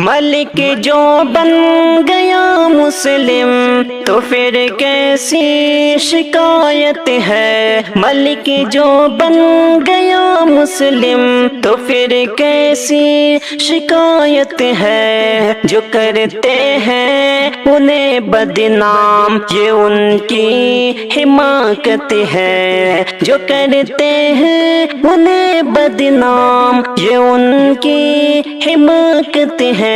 ملک جو بن گیا مسلم تو پھر کیسی شکایت ہے، ملک جو بن گیا مسلم تو پھر کیسی شکایت ہے، جو کرتے ہیں انہیں بدنام یہ ان کی حماقت ہے، جو کرتے ہیں انہیں بدنام یہ ان کی حماقت ہے،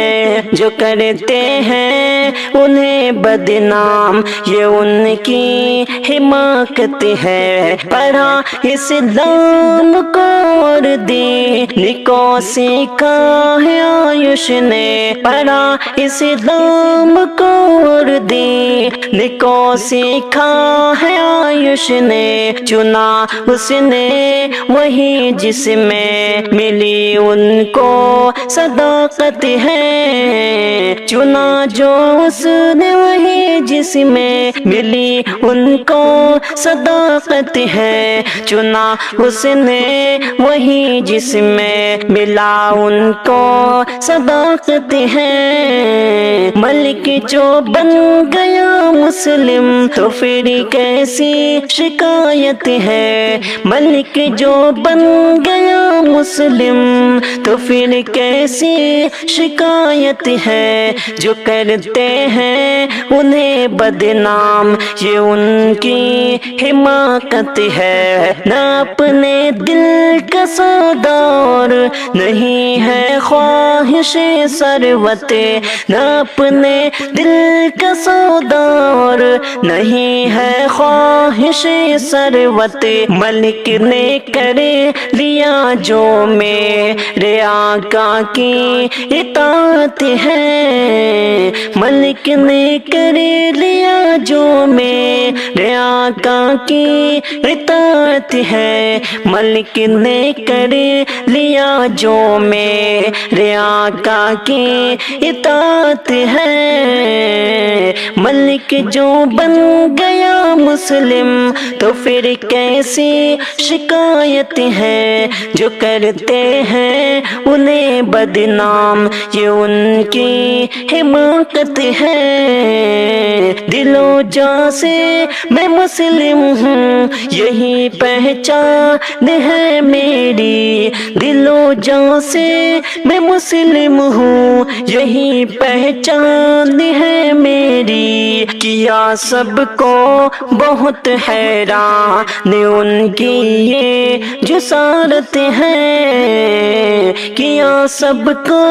جو کرتے ہیں انہیں بدنام یہ ان کی حماقت ہے۔ پڑھا اسلام کو اور دین کو سیکھا ہے آیوش نے، پڑھا اسلام کو اور دین کو سیکھا ہے آیوش نے، چنا اس نے وہی جس میں ملی ان کو صداقت ہے، چنا جو اس نے وہی جس میں ملی ان کو صداقت ہے، چنا اس نے وہی جس میں ملا ان کو صداقت ہے۔ ملک جو بن گیا مسلم تو پھر کیسی شکایت ہے، ملک جو بن گیا مسلم تو پھر کیسی شکایت ہے، جو کرتے ہیں انہیں بدنام یہ ان کی حماقت ہے۔ نہ اپنے دل کا سودا اور نہیں ہے خواہش ثروت، نہ اپنے دل کا سودا اور نہیں ہے خواہش ثروت، ملک نے کر لیا جو میرے آقا کی اطاعت ہے، ملک نے کر لیا جو میرے آقا کی اطاعت ہے، ملک نے کر لیا جو میرے آقا کی اطاعت ہے۔ ملک جو بن گیا مسلم تو پھر کیسی شکایت ہے، جو کرتے ہیں انہیں بدنام یہ ان کی حماقت ہے۔ دل و جاں سے میں مسلم ہوں یہی پہچان ہے میری، دل و جاں سے میں مسلم ہوں یہی پہچان ہے میری، کیا سب کو بہت حیران ان کی یہ جسارت ہے، کیا سب کو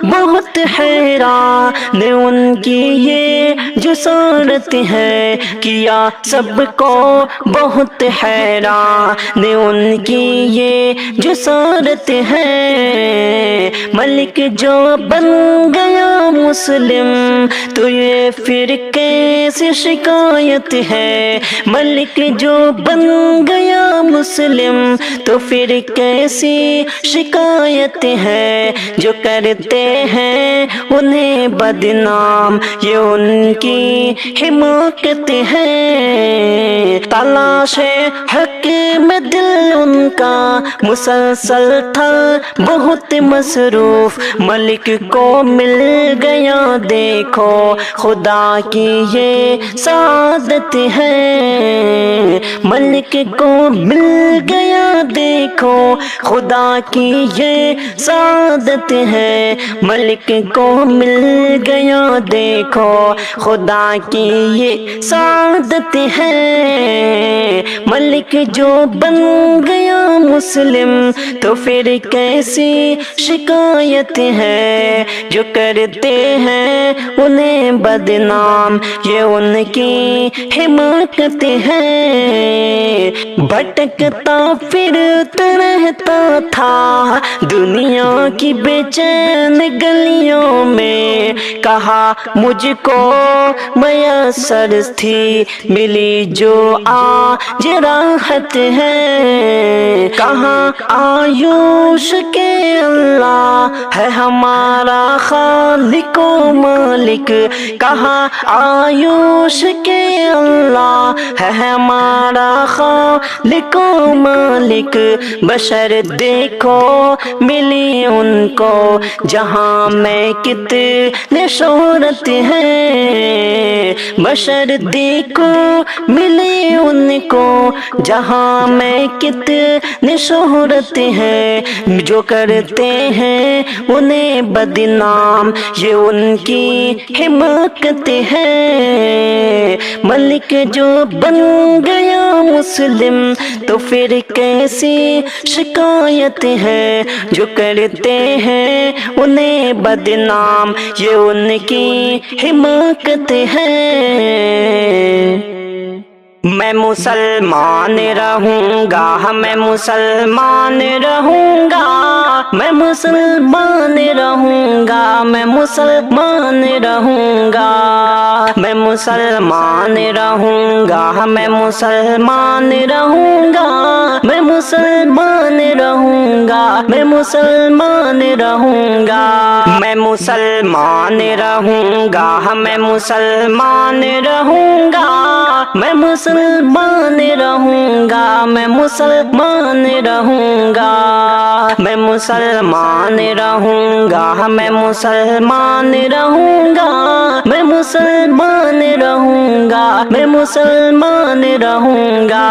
بہت حیران ان کی یہ جسارت ہے، کیا سب کو بہت حیران ان کی یہ جسارت ہے۔ ملک جو بن گیا مسلم تو یہ پھر کیسی شکایت ہے، ملک جو بن گیا مسلم تو پھر کیسی شکایت ہے، جو کرتے ہیں انہیں بدنام یہ ان کی حماقت ہے۔ تلاش حق میں دل ان کا مسلسل تھا بہت مصروف، ملک کو مل گیا دیکھو خدا کی یہ سعادت ہے، ملک کو مل گیا دیکھو خدا کی یہ سعادت ہے، ملک کو مل گیا دیکھو خدا کی یہ سعادت ہے۔ ملک جو بن گیا مسلم تو پھر کیسی شکایت ہے، جو کرتے ہیں انہیں بدنام یہ ان کی حماقت ہے۔ بھٹکتا پھرتا رہتا تھا دنیا کی بے چین گلیوں میں، کہا مجھ کو میسر تھی ملی جو آج راحت ہے، کہاں آیوش کے اللہ ہے ہمارا خالق و مالک، کہاں آیوش کے اللہ ہے ہمارا خالق و مالک، بشر دیکھو ملی ان کو جہاں میں کتنے شہرت ہے، بشر دیکھو ملی ان کو جہاں میں کتنے شہرت ہے، جو کرتے ہیں انہیں بدنام یہ ان کی حماقت ہے، ملک جو بن گیا مسلم تو پھر کیسی شکایت ہے، جو کرتے ہیں انہیں بدنام یہ ان کی حماقت ہے۔ میں مسلمان رہوں گا، میں مسلمان رہوں گا، میں مسلمان رہوں گا، میں مسلمان رہوں گا، میں مسلمان رہوں گا، میں مسلمان رہوں گا، میں مسلمان رہوں گا، میں مسلمان رہوں گا، میں مسلمان رہوں گا، میں مسلمان رہوں گا، میں مسلمان رہوں گا، میں مسلمان رہوں گا، میں مسلمان رہوں گا، میں مسلمان رہوں گا، میں مسلمان رہوں گا، میں مسلمان رہوں گا،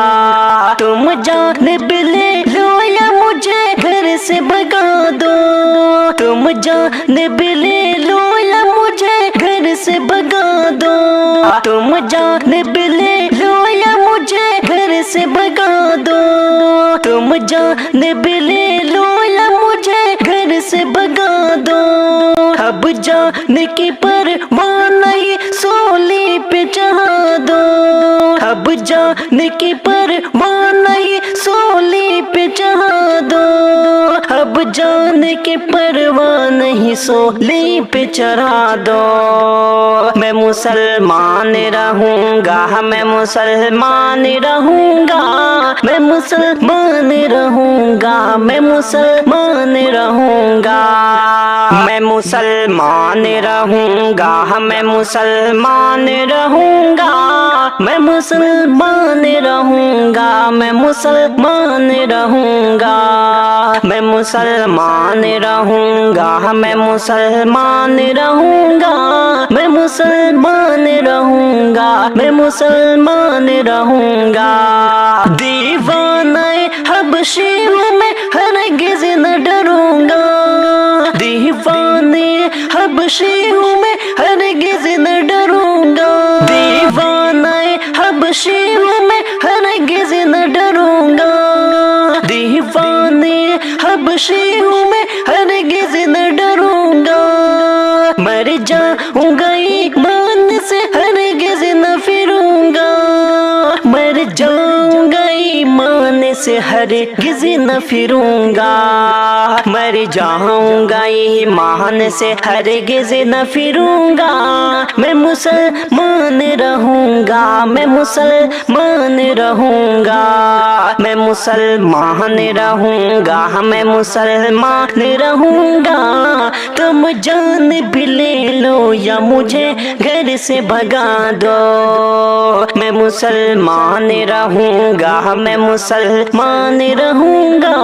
تم جانب لے لو یا مجھے گھر سے بھگا دو، تم جانب لے لو یا مجھے گھر سے بھگا دو، تم جانب لے لو یا مجھے گھر سے بھگا دو، تم جانب لے لو یا مجھے گھر سے بھگا دو، اب جانے کی پرواہ نہیں سولی پہ چڑھا دو، اب جانے کی پرواہ نہیں سولی پہ چڑھا دو، اب جانے کی پرواہ نہیں سولی پہ چڑھا دو، میں مسلمان رہوں گا، میں مسلمان رہوں گا، میں مسلمان رہوں گا، میں مسلمان رہوں گا، میں مسلمان رہوں گا، میں مسلمان رہوں گا، میں مسلمان رہوں گا، میں مسلمان رہوں گا، میں مسلمان رہوں گا، میں مسلمان رہوں گا، میں مسلمان رہوں گا، میں مسلمان رہوں گا، دیوانہ حبشی ہوں میں ہرگز نہ ڈروں گا، دیوانے حبشی ہوں میں ہرگز نہ ڈروں گا، دیوانہ حبشی ہوں میں ہرگز نہ ڈروں گا، دیوانے حبشی ہوں میں ہرگز نہ ڈروں گا، مر جاؤں گا ایمان سے ہرگز نہ پھروں گا، مر جاؤں گا ایمان سے ہرگز نہ پھروں گا، مر جاؤں گا ایمان سے ہرگز نہ پھروں گا، میں مسلمان رہوں گا، میں مسلمان رہوں گا، میں مسلمان رہوں گا، میں مسلمان رہوں گا، تم جان بھی لے لو یا مجھے گھر سے بھگا دو، میں مسلمان رہوں گا، میں مسلمان رہوں گا،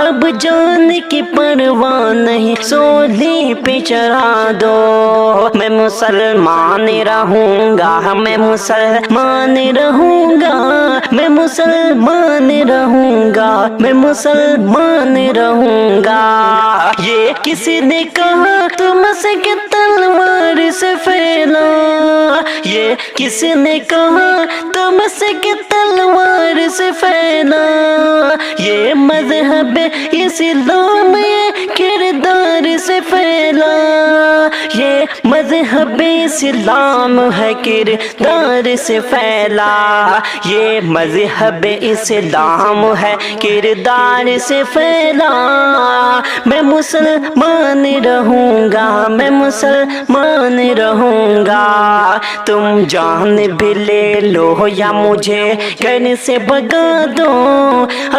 اب جان کی پرواہ نہیں سولی پہ چڑھا دو، میں مسلمان رہوں گا، میں مسلمان رہوں گا، میں مسلمان رہوں گا، میں مسلمان رہوں گا، یہ کسی نے کہا تم سے کہ تلوار سے پھیلا، یہ کسی نے کہا تم سے کہ تلوار سے پھیلا، یہ مذہب اسلام یہ کردار سے پھیلا، یہ مذہب اسلام ہے کردار سے پھیلا، یہ مذہب اسلام ہے کردار سے پھیلا، میں مسلمان رہوں گا، میں مسلمان رہوں گا، تم جان بھی لے لو یا مجھے گھر سے بھگا دو،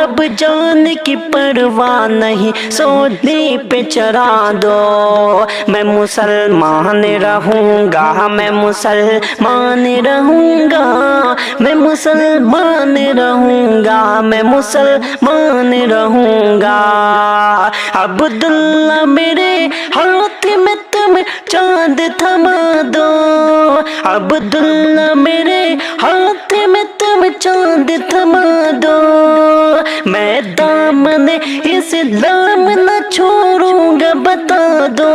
اب جان کی پرواہ نہیں، سولی پہ چڑھا دو، میں مسلمان رہوں گا، میں مسلمان رہوں گا، میں مسلمان رہوں گا، میں مسلمان رہوں گا، عبداللہ میرے ہاتھ میں تم چاند تھما دو، عبداللہ میرے ہاتھ میں تم چاند تھما دو، میں دامن اسلام نہ چھوڑوں گا بتا دو،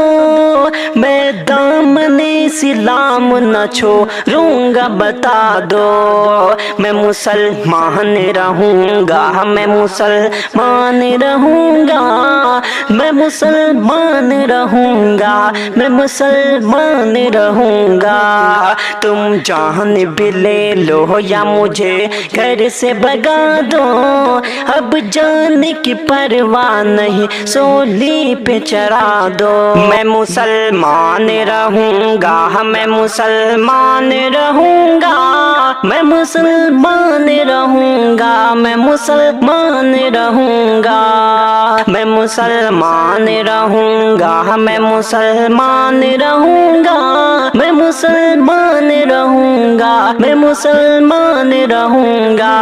میں دامن اسلام نہ چھوڑوں گا بتا دو، میں مسلمان رہوں گا، میں مسلمان رہوں گا، میں مسلمان رہوں گا، میں مسلمان رہوں گا، تم جان بھی لے لو یا مجھے گھر سے بھگا دو، اب جان کی پرواہ نہیں، سولی پہ چڑھا دو، میں مسلمان رہوں گا، میں مسلمان رہوں گا، میں مسلمان رہوں گا، میں مسلمان رہوں گا، میں مسلمان رہوں گا، میں مسلمان رہوں گا، میں مسلمان رہوں گا، میں مسلمان رہوں گا۔